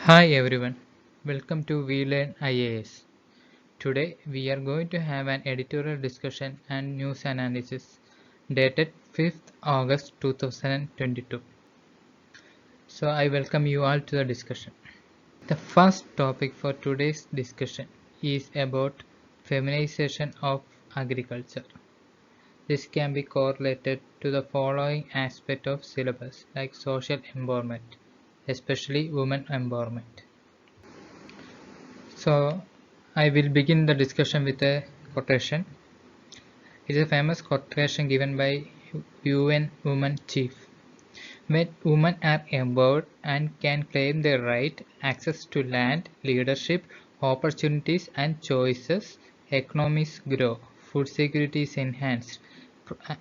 Hi everyone, welcome to vlearn IAS. Today we are going to have an editorial discussion and news analysis dated 5th August 2022. So I welcome you all to the discussion. The first topic for today's discussion is about feminization of agriculture. This can be correlated to the following aspect of syllabus like social empowerment, especially women empowerment. So I will begin the discussion with a quotation. It is a famous quotation given by UN Women Chief. When women are empowered and can claim their right, access to land, leadership, opportunities and choices, economies grow, food security is enhanced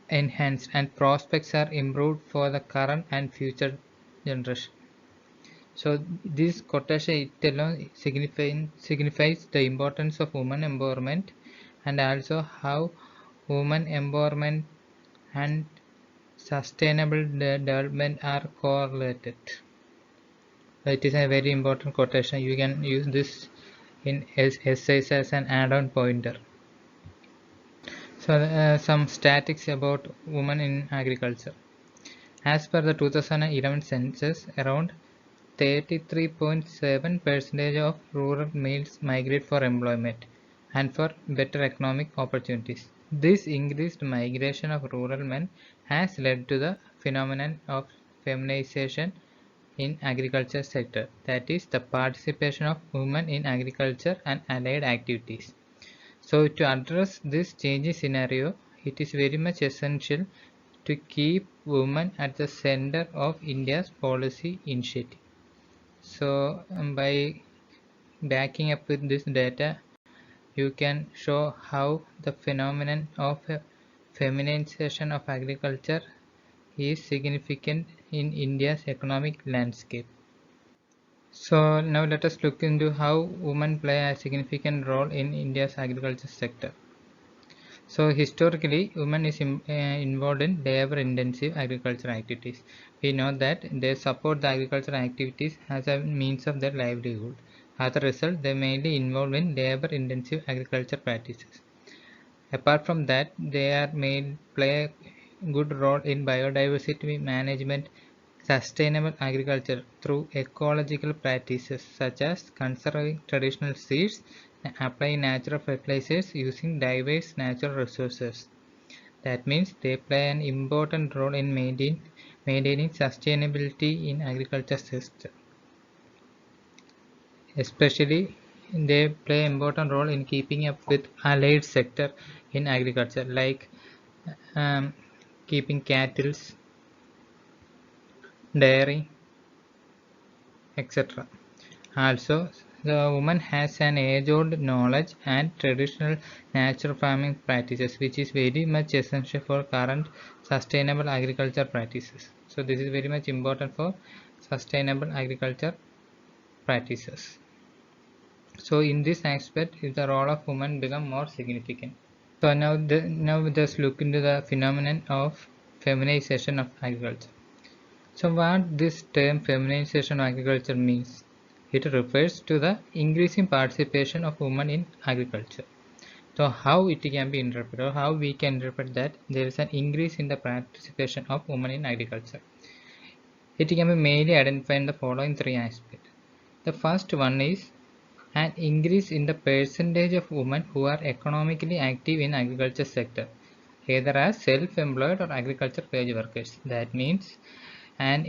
and prospects are improved for the current and future generation. So this quotation it alone signifies the importance of women empowerment and also how women empowerment and sustainable development are correlated. It is a very important quotation. You can use this in essays as an add-on pointer. So some statistics about women in agriculture. As per the 2011 census, around 33.7% of rural males migrate for employment and for better economic opportunities. This increased migration of rural men has led to the phenomenon of feminization in agriculture sector, that is the participation of women in agriculture and allied activities. So to address this changing scenario, it is very much essential to keep women at the center of India's policy initiative. So by backing up with this data, you can show how the phenomenon of feminization of agriculture is significant in India's economic landscape. So now let us look into how women play a significant role in India's agriculture sector. So historically, women is involved in labor-intensive agricultural activities. We know that they support the agricultural activities as a means of their livelihood. As a result, they mainly involved in labor-intensive agriculture practices. Apart from that, they are play a good role in biodiversity management, sustainable agriculture through ecological practices such as conserving traditional seeds and applying natural fertilizers using diverse natural resources. That means they play an important role in maintaining sustainability in agriculture system. Especially they play an important role in keeping up with allied sector in agriculture like keeping cattle, dairy, etc. Also, the woman has an age-old knowledge and traditional natural farming practices, which is very much essential for current sustainable agriculture practices. So, this is very much important for sustainable agriculture practices. So, in this aspect, the role of women become more significant. So, now just look into the phenomenon of feminization of agriculture. So what this term feminization of agriculture means? It refers to the increasing participation of women in agriculture. So how it can be interpreted, or how we can interpret that there is an increase in the participation of women in agriculture. It can be mainly identified in the following three aspects. The first one is an increase in the percentage of women who are economically active in agriculture sector, either as self-employed or agriculture wage workers. That means and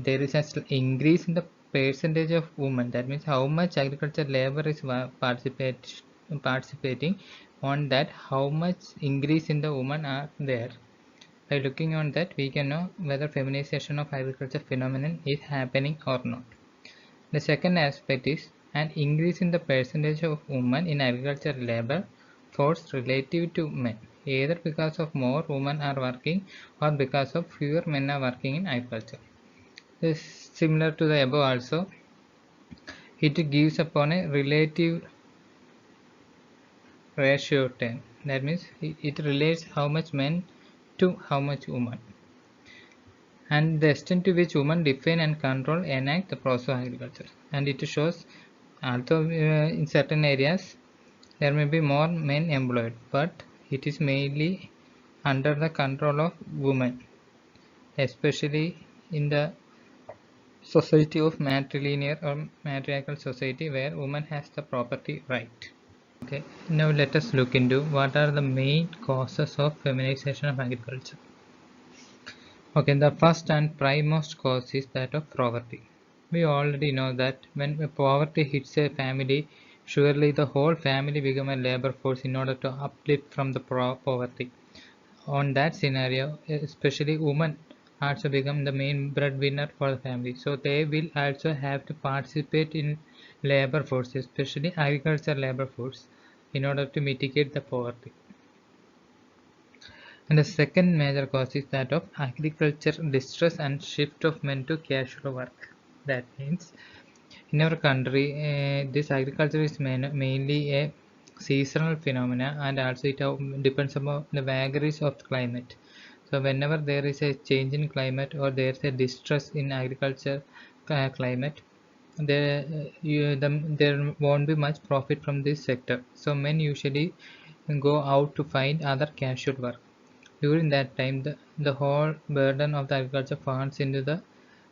there is an increase in the percentage of women. That means how much agriculture labor is participating on that, how much increase in the women are there. By looking on that, we can know whether feminization of agriculture phenomenon is happening or not. The second aspect is an increase in the percentage of women in agriculture labor force relative to men, either because of more women are working or because of fewer men are working in agriculture. This is similar to the above also. It gives upon a relative ratio term. That means it relates how much men to how much women. and the extent to which women define and control enact the process of agriculture. And it shows, although in certain areas there may be more men employed, but it is mainly under the control of women, especially in the society of matrilineal or matriarchal society where woman has the property right. Okay, now let us look into what are the main causes of feminization of agriculture. Okay, the first and primemost cause is that of poverty. We already know that when poverty hits a family, surely the whole family become a labor force in order to uplift from the poverty. On that scenario, especially women also become the main breadwinner for the family. So they will also have to participate in labor force, especially agriculture labor force, in order to mitigate the poverty. And the second major cause is that of agriculture distress and shift of men to casual work. That means in our country, this agriculture is mainly a seasonal phenomena, and also it depends upon the vagaries of the climate. So whenever there is a change in climate or there is a distress in agriculture climate, there won't be much profit from this sector. So men usually go out to find other casual work. During that time, the whole burden of the agriculture falls into the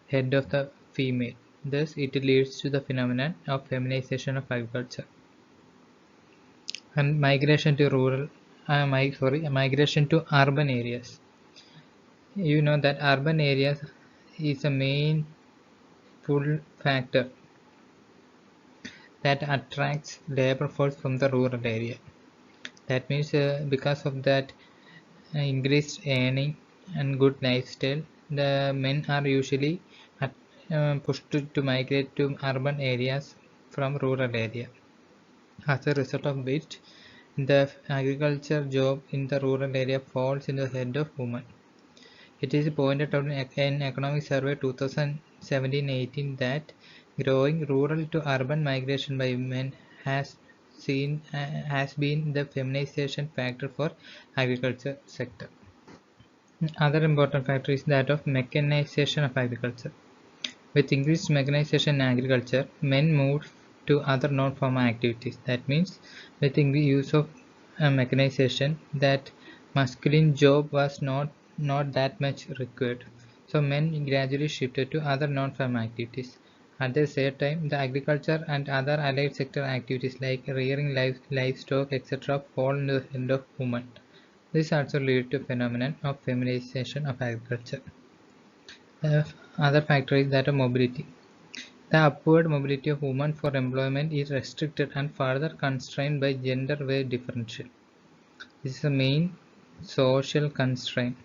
head of the female. Thus, it leads to the phenomenon of feminization of agriculture and migration to migration to urban areas. You know that urban areas is a main pull factor that attracts labor force from the rural area. That means because of that increased earning and good lifestyle, the men are usually pushed to migrate to urban areas from rural area. As a result of which, the agriculture job in the rural area falls in the head of women. It is pointed out in Economic Survey 2017-18 that growing rural to urban migration by women has been the feminization factor for agriculture sector. Other important factor is that of mechanization of agriculture. With increased mechanization in agriculture, men moved to other non-farm activities. That means with increased use of mechanization, that masculine job was not that much required. So men gradually shifted to other non-farm activities. At the same time, the agriculture and other allied sector activities like rearing livestock, etc., fall into the hand of women. This also leads to phenomenon of feminization of agriculture. The other factor is that of mobility. The upward mobility of women for employment is restricted and further constrained by gender wage differential. This is a main social constraint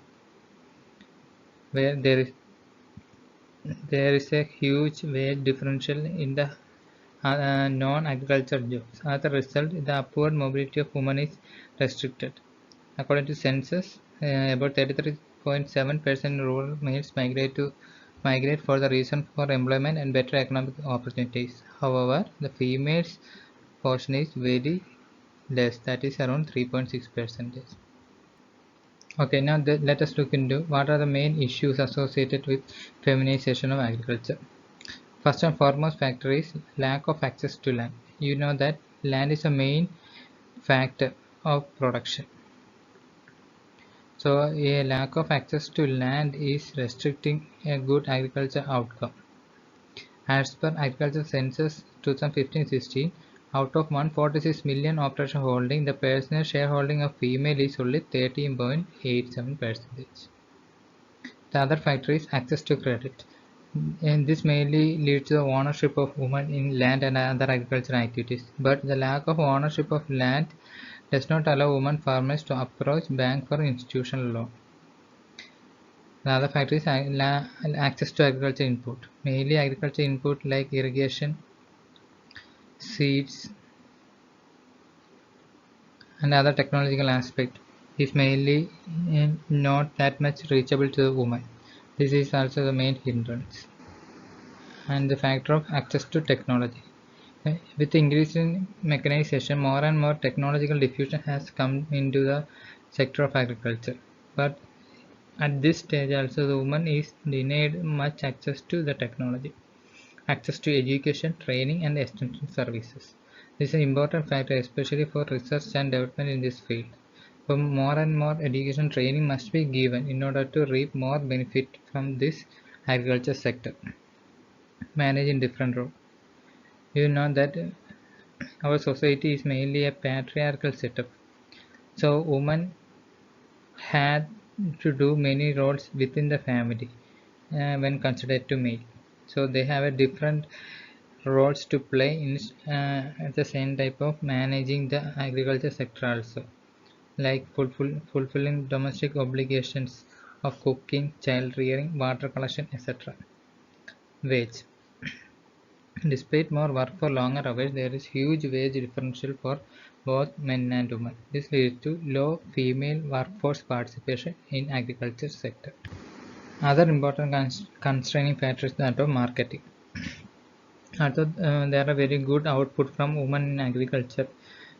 where there is a huge wage differential in the non-agricultural jobs. As a result, the upward mobility of women is restricted. According to census, about 33.7% rural males migrate for the reason for employment and better economic opportunities. However, the females portion is very less, that is around 3.6%. Okay, now let us look into what are the main issues associated with feminization of agriculture. First and foremost factor is lack of access to land. You know that land is a main factor of production. So a lack of access to land is restricting a good agriculture outcome. As per Agriculture Census 2015-16, out of 146 million operation holding, the personal shareholding of female is only 13.87%. The other factor is access to credit. And this mainly leads to the ownership of women in land and other agricultural activities. But the lack of ownership of land does not allow women farmers to approach bank for institutional loan. The other factor is access to agriculture input. Mainly agriculture input like irrigation, seeds, and other technological aspect is mainly not that much reachable to the woman. This is also the main hindrance. And the factor of access to technology. With increasing mechanization, more and more technological diffusion has come into the sector of agriculture. But At this stage also the woman is denied much access to the technology, access to education, training and extension services. This is an important factor especially for research and development in this field. So more and more education training must be given in order to reap more benefit from this agriculture sector. Manage in different role. You know that our society is mainly a patriarchal setup. So women had to do many roles within the family when considered to male. So they have a different roles to play in at the same type of managing the agriculture sector also, like fulfilling domestic obligations of cooking, child rearing, water collection, etc. Wage. Despite more work for longer hours, there is huge wage differential for both men and women. This leads to low female workforce participation in agriculture sector. Other important constraining factors that of marketing. Although there are very good output from women in agriculture,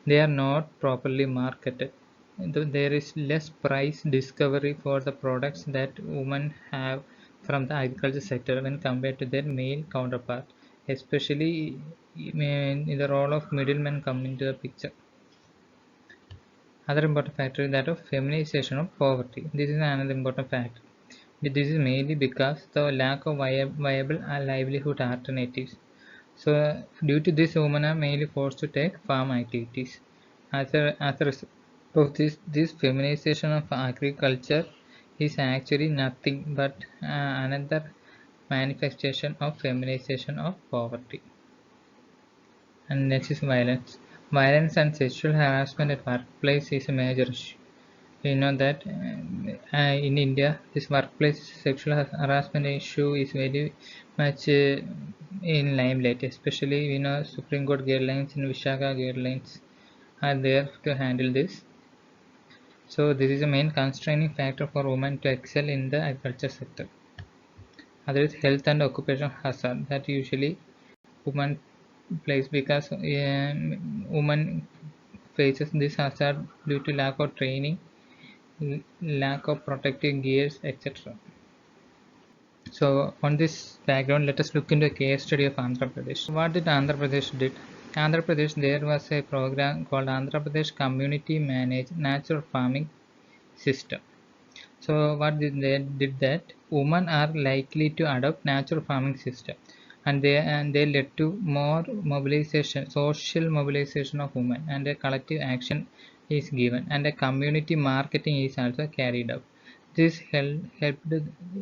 they are not properly marketed. There is less price discovery for the products that women have from the agriculture sector when compared to their male counterpart, especially in the role of middlemen come into the picture. Other important factor is that of feminization of poverty. This is another important factor. This is mainly because the lack of viable livelihood alternatives. So, due to this, women are mainly forced to take farm activities. As a result of this feminization of agriculture is actually nothing but another manifestation of feminization of poverty. And next is violence. Violence and sexual harassment at workplace is a major issue. You know that in India, this workplace sexual harassment issue is very much in limelight, especially Supreme Court guidelines and Vishaka guidelines are there to handle this. So this is a main constraining factor for women to excel in the agriculture sector. Other is health and occupational hazard that usually women face because women faces this hazard due to lack of training, lack of protective gears, etc. So on this background, let us look into a case study of Andhra Pradesh. What did Andhra Pradesh did? Andhra Pradesh, there was a program called Andhra Pradesh Community Managed Natural Farming System. So what did that? Women are likely to adopt natural farming system, and they led to more mobilization, social mobilization of women, and a collective action is given, and a community marketing is also carried out. This helped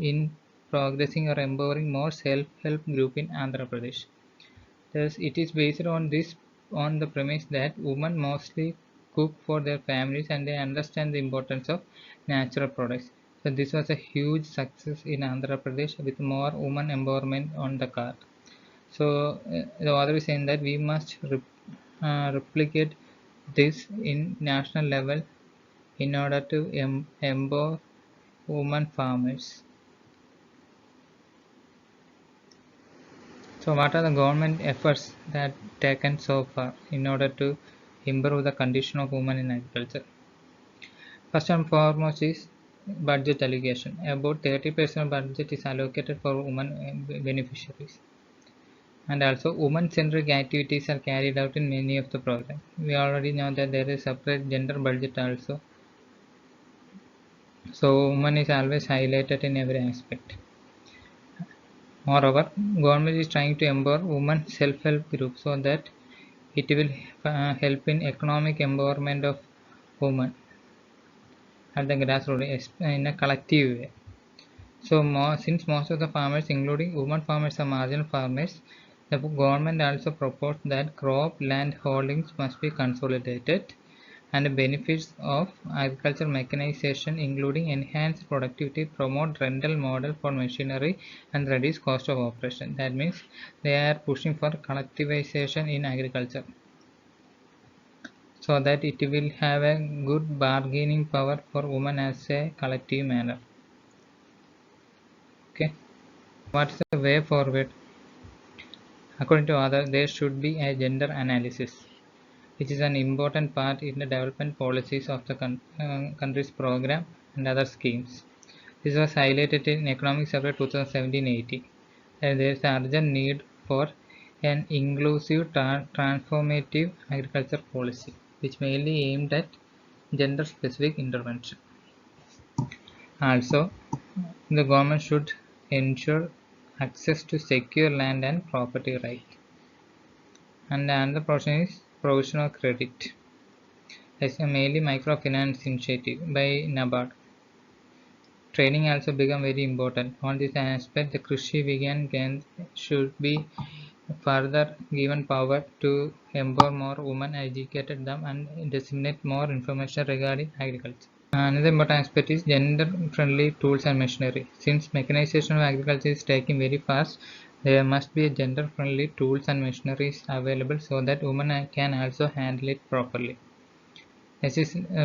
in progressing or empowering more self-help group in Andhra Pradesh. Thus, it is based on the premise that women mostly cook for their families and they understand the importance of natural products. So this was a huge success in Andhra Pradesh with more women empowerment on the card. So the author is saying that we must replicate this in national level in order to empower women farmers. So what are the government efforts that taken so far in order to improve the condition of women in agriculture? First and foremost is budget allocation. About 30% budget is allocated for women beneficiaries. And also women-centric activities are carried out in many of the programs. We already know that there is separate gender budget also. So women is always highlighted in every aspect. Moreover, government is trying to empower women self-help groups so that it will help in economic empowerment of women at the grassroots in a collective way. So since most of the farmers, including women farmers, are marginal farmers, the government also proposed that crop land holdings must be consolidated and the benefits of agricultural mechanization including enhanced productivity, promote rental model for machinery and reduce cost of operation. That means they are pushing for collectivization in agriculture so that it will have a good bargaining power for women as a collective manner. Okay, what is the way forward? According to others, there should be a gender analysis, which is an important part in the development policies of the country's program and other schemes. This was highlighted in Economic Survey 2017-18. There is an urgent need for an inclusive transformative agriculture policy, which mainly aimed at gender-specific intervention. Also, the government should ensure access to secure land and property rights. And another portion is provision of credit. As a mainly microfinance initiative by NABARD. Training also become very important. On this aspect, the Krishi Vigyan should be further given power to empower more women, educate them, and disseminate more information regarding agriculture. Another important aspect is gender-friendly tools and machinery. Since mechanization of agriculture is taking very fast, there must be gender-friendly tools and machineries available so that women can also handle it properly.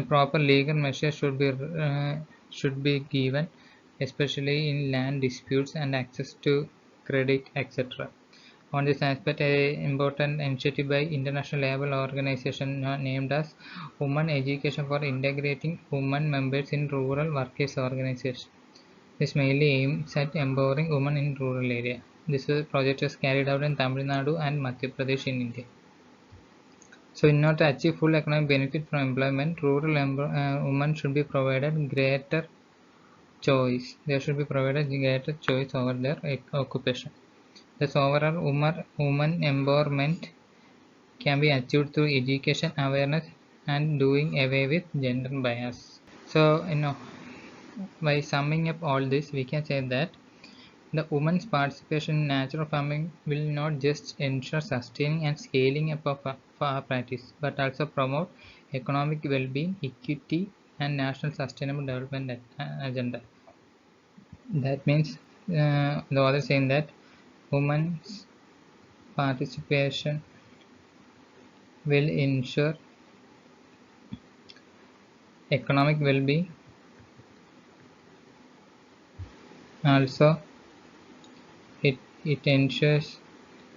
Proper legal measures should be given, especially in land disputes and access to credit, etc. On this aspect, an important initiative by International Labour Organization named as Women Education for Integrating Women Members in Rural Workers Organization. This mainly aims at empowering women in rural area. This project is carried out in Tamil Nadu and Madhya Pradesh in India. So, in order to achieve full economic benefit from employment, rural women should be provided greater choice. They should be provided greater choice over their occupation. Thus, overall, women empowerment can be achieved through education, awareness, and doing away with gender bias. So, by summing up all this, we can say that the women's participation in natural farming will not just ensure sustaining and scaling up of our practice, but also promote economic well-being, equity, and national sustainable development agenda. That means the author saying that women's participation will ensure economic well-being. Also, it ensures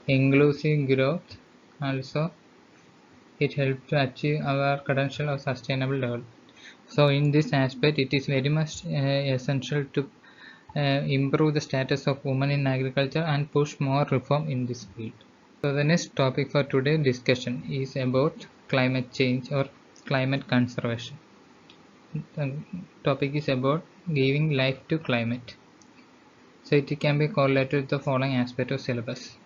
inclusive growth. Also, it helps to achieve our credential of sustainable development. So, in this aspect, it is very much essential to improve the status of women in agriculture and push more reform in this field. So, the next topic for today's discussion is about climate change or climate conservation. The topic is about giving life to climate. So, it can be correlated with the following aspect of syllabus.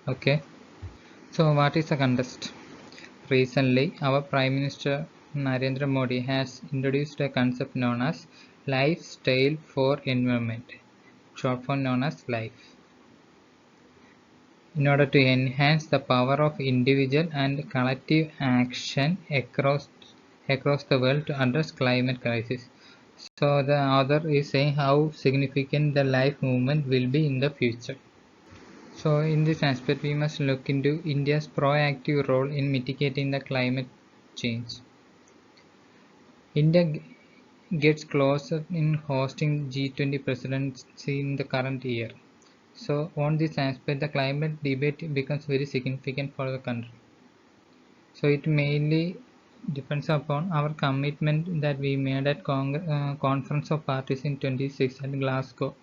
Okay. So, what is the context? Recently, our Prime Minister Narendra Modi has introduced a concept known as lifestyle for environment, short form known as LIFE, in order to enhance the power of individual and collective action across the world to address climate crisis. So the author is saying how significant the LIFE movement will be in the future. So in this aspect, we must look into India's proactive role in mitigating the climate change. India gets closer in hosting G20 presidency in the current year. So on this aspect, the climate debate becomes very significant for the country. So it mainly depends upon our commitment that we made at Conference of Parties in 26 at Glasgow,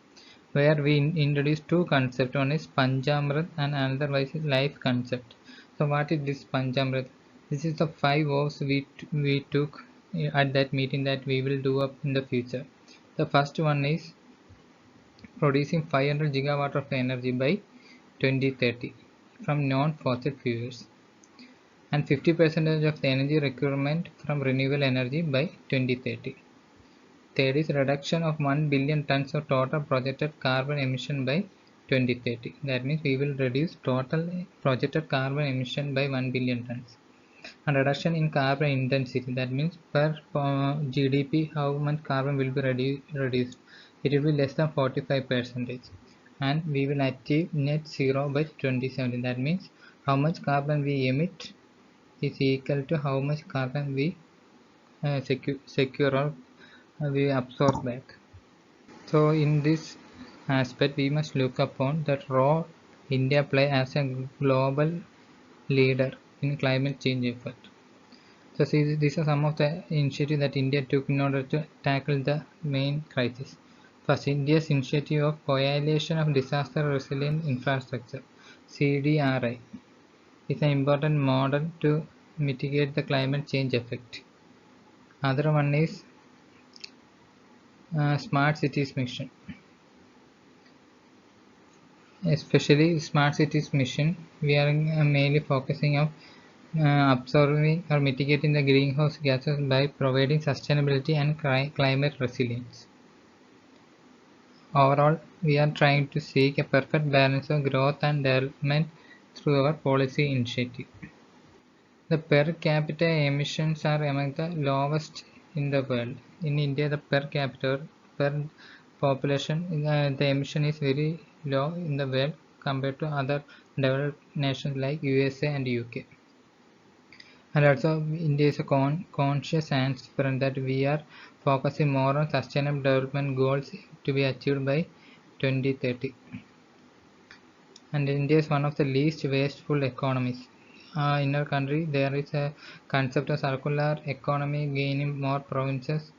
where we introduced two concepts. One is Panchamrit and another is life concept. So what is this Panchamrit? This is the 5 vows we took at that meeting that we will do up in the future. The first one is producing 500 gigawatt of energy by 2030 from non-fossil fuels and 50% of the energy requirement from renewable energy by 2030. Third is reduction of 1 billion tons of total projected carbon emission by 2030. That means we will reduce total projected carbon emission by 1 billion tons. And reduction in carbon intensity, that means per GDP how much carbon will be reduced. It will be less than 45%. And we will achieve net zero by 2070. That means how much carbon we emit is equal to how much carbon we secure or we absorb back. So in this aspect, we must look upon the role India play as a global leader in climate change effort. So see, these are some of the initiatives that India took in order to tackle the main crisis. First, India's initiative of coalition of disaster resilient infrastructure (CDRI) is an important model to mitigate the climate change effect. Other one is smart cities mission. Especially smart cities mission, we are mainly focusing on absorbing or mitigating the greenhouse gases by providing sustainability and climate resilience. Overall, we are trying to seek a perfect balance of growth and development through our policy initiative. The per capita emissions are among the lowest in the world. In India, the per capita per population, the emission is very low in the world compared to other developed nations like USA and UK. And also, India is a conscious and different that we are focusing more on sustainable development goals to be achieved by 2030. And India is one of the least wasteful economies. In our country, there is a concept of circular economy gaining more provinces,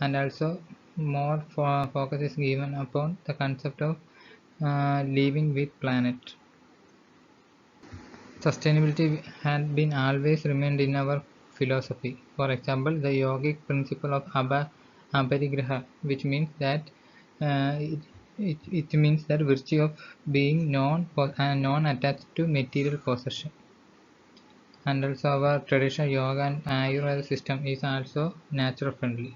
and also more focus is given upon the concept of living with planet. Sustainability had been always remained in our philosophy. For example, the yogic principle of aparigraha, which means that it means that virtue of being non-attached to material possession. And also our traditional yoga and Ayurveda system is also nature friendly.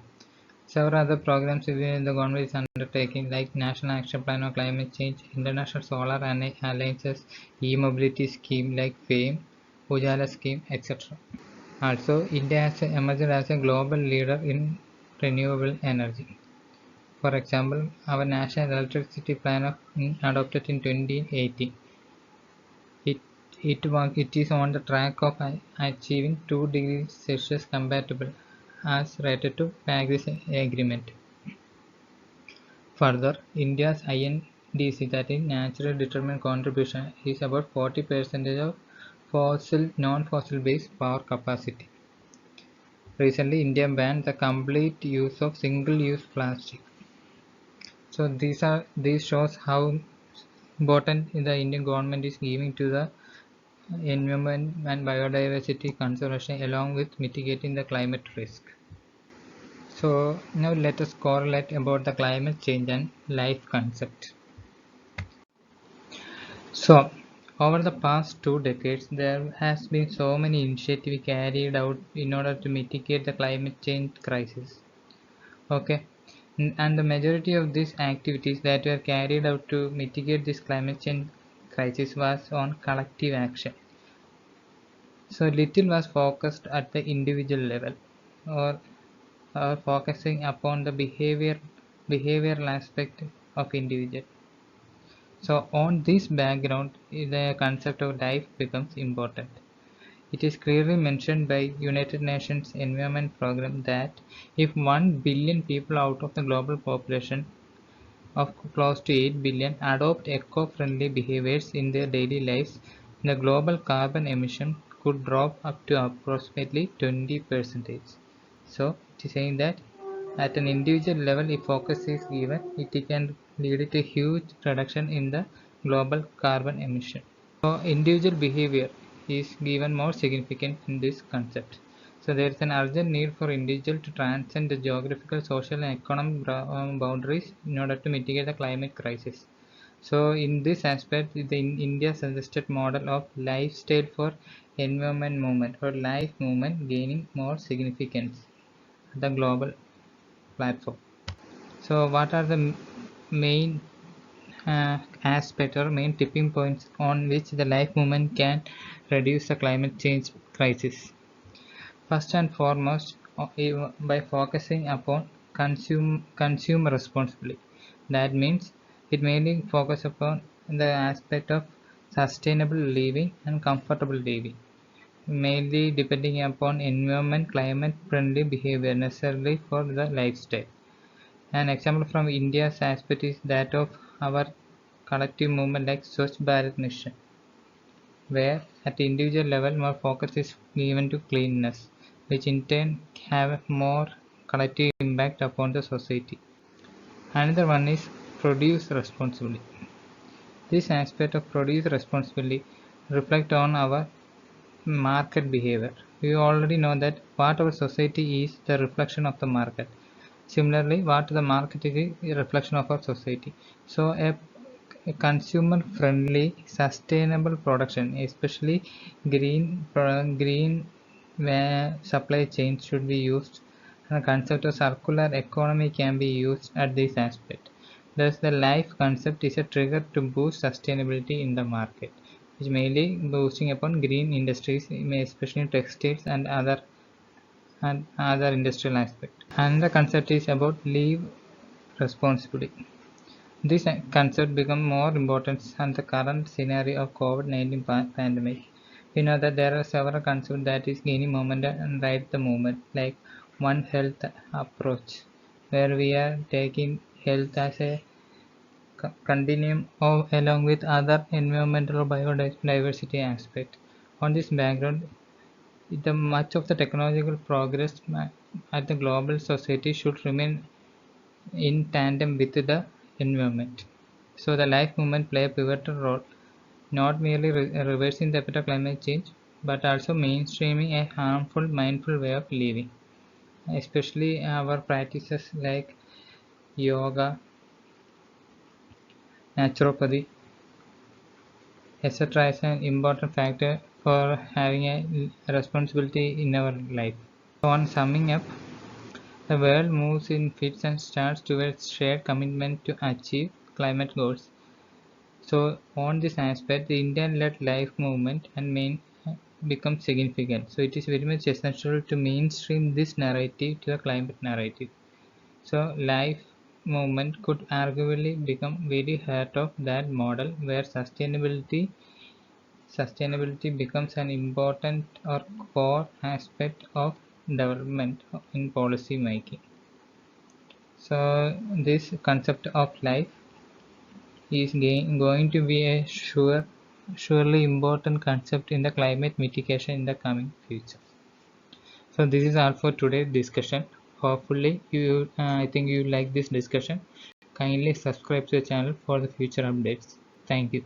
Several other programs the government is undertaking like National Action Plan on Climate Change, International Solar Alliance's e-mobility scheme like FAME, Ujala scheme, etc. Also, India has emerged as a global leader in renewable energy. For example, our National Electricity Plan adopted in 2018. It is on the track of achieving 2 degrees Celsius compatible as related to Paris Agreement. Further, India's INDC, that is naturally determined contribution, is about 40% of non-fossil based power capacity. Recently, India banned the complete use of single-use plastic. So these shows how important the Indian government is giving to the environment and biodiversity conservation along with mitigating the climate risk. So now let us correlate about the climate change and life concept. So over the past 2 decades, there has been so many initiatives carried out in order to mitigate the climate change crisis. Okay, and the majority of these activities that were carried out to mitigate this climate change crisis was on collective action. So little was focused at the individual level, or focusing upon the behavioral aspect of individual. So on this background, the concept of life becomes important. It is clearly mentioned by United Nations Environment Programme that if 1 billion people out of the global population of close to 8 billion adopt eco-friendly behaviors in their daily lives, the global carbon emission could drop up to approximately 20%. So it is saying that at an individual level, if focus is given, it can lead to huge reduction in the global carbon emission. So individual behavior is given more significance in this concept. So there is an urgent need for individuals to transcend the geographical, social and economic boundaries in order to mitigate the climate crisis. So in this aspect, the India suggested model of lifestyle for environment movement or life movement gaining more significance at the global platform. So what are the main aspect or main tipping points on which the life movement can reduce the climate change crisis? First and foremost, by focusing upon consume responsibly. That means it mainly focus upon the aspect of sustainable living and comfortable living, mainly depending upon environment climate friendly behavior necessary for the lifestyle. An example from India's aspect is that of our collective movement like Swachh Bharat mission, where at the individual level more focus is given to cleanliness. which in turn have a more collective impact upon the society. Another one is produce responsibly. This aspect of produce responsibly reflect on our market behavior. We already know that what our society is the reflection of the market. Similarly, what the market is a reflection of our society. So a consumer-friendly, sustainable production, especially green supply chain should be used, and the concept of circular economy can be used at this aspect. Thus, the life concept is a trigger to boost sustainability in the market, which mainly boosting upon green industries, especially textiles and other industrial aspects. Another concept is about live responsibly. This concept becomes more important in the current scenario of COVID-19 pandemic. We know that there are several concepts that is gaining momentum right at the moment, like One Health approach, where we are taking health as a continuum along with other environmental or biodiversity aspect. On this background, the much of the technological progress at the global society should remain in tandem with the environment. So the life movement play a pivotal role, not merely reversing the effect of climate change, but also mainstreaming a harmful, mindful way of living. Especially our practices like yoga, naturopathy, etc. is an important factor for having a responsibility in our life. So on summing up, the world moves in fits and starts towards shared commitment to achieve climate goals. So on this aspect, the Indian-led life movement and main becomes significant. So it is very much essential to mainstream this narrative to the climate narrative. So life movement could arguably become very heart of that model where sustainability becomes an important or core aspect of development in policy making. So this concept of life is going to be a surely important concept in the climate mitigation in the coming future. So this is all for today's discussion. Hopefully I think you like this discussion. Kindly subscribe to the channel for the future updates. Thank you.